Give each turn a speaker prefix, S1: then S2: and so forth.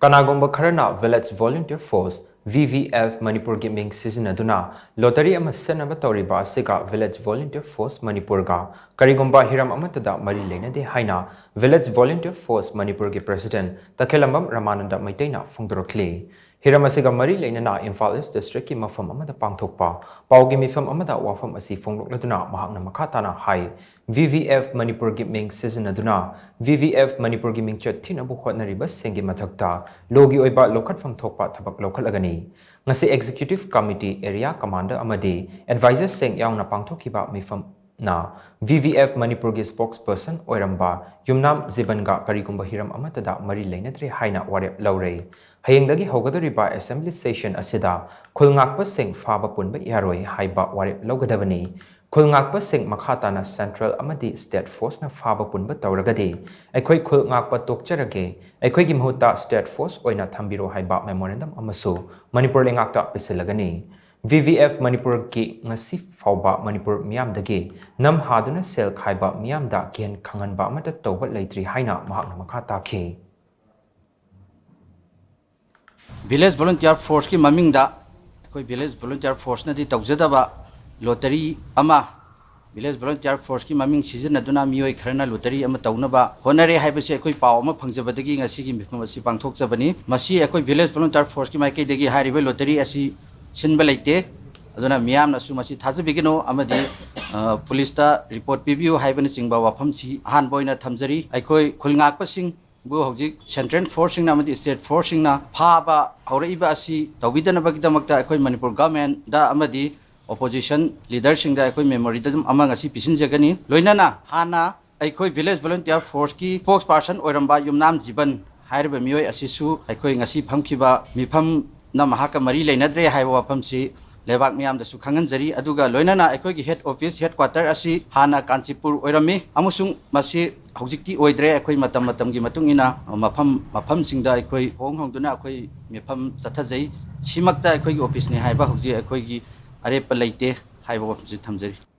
S1: Kanagumba kharana Village Volunteer Force Vvf Manipur ki Ming Sijinaduna lottery ama Sinnaba Touriba Asiga Village Volunteer Force Manipur ga karigumba hiram amattada Leinade haina Village Volunteer Force Manipur ki President Takhelambam Ramananda Meitei na phongdorakli hiram asiga Leinana Imphal East District ki mafam amada pangthokpa paugi mifam amada wafam asi phongdokladuna mahakna makhatana hai Vvf Manipur ki Ming Sijinaduna Vvf Manipur ki Ming chat thinabu hotnariba sengi mathakta logi oiba lokat fam thokpa thabak lokal agani ngasi executive committee area commander amadi advisor seng yaungna pangthokiba mifam na Vvf Manipur ki spokesperson oiramba yumnam zibanga karigumba hiram amatada leinadre haina warep laurei hayengdagi hogadoriba assembly session asida khulngakpa seng faba punba yaroi haiba warep logadabani khulngakpa seng makhatana central amadi state force na faba punba tauragadi aikhoi khulngakpa tokcharage aikhoi gi mahuta state force oina thambiro haiba memorandum amasu manipur lengakta pisilagani Vvf Manipur ki ngasi fauba Manipur miyamdagi nam haduna sel khaiba miyamda gen khanganba amata tawba leitri haina mahakna makhata ki
S2: Village Volunteer Force ki mamingda koi Village Volunteer Force na di tawjadaba lottery ama Village Volunteer Force ki maming Sijinaduna miyoi kharana lottery ama tawnaba honare haibase koi paw ama phangjabadagi ngasi gi mifam asi pangthokjabani masi koi Village Volunteer Force ki maikei dagi hariba lottery asi sinba leite aduna miyam na su masi thajabigino amadi police ta report pibiu haibani chingba wafam si han boina thamjari aikoi khulngakpa sing bu hojik central force na amadi state force na phaba auraiba asi tawidana bagdamakta aikoi Manipur government da amadi opposition leader sing da aikoi memorandum amang asi pisinjagani loinana hana aikoi Village Volunteer Force ki spokesperson oiramba yumnam jiban haiba miyoi asisu aikoi ngasi phamkiba mifam na mahaka leinadre haiba wafam si lebak miyam da su khanganjari aduga loinana aikoi gi head office headquarter asi hana Kanchipur oirami amusung masi hojikti oidre aikoi matam gi matungina mafam singda aikoi phongdona aikoi mifam sathajai simakta aikoi gi office ni haiba hoji aikoi gi are palaite haiba wafam si thamjari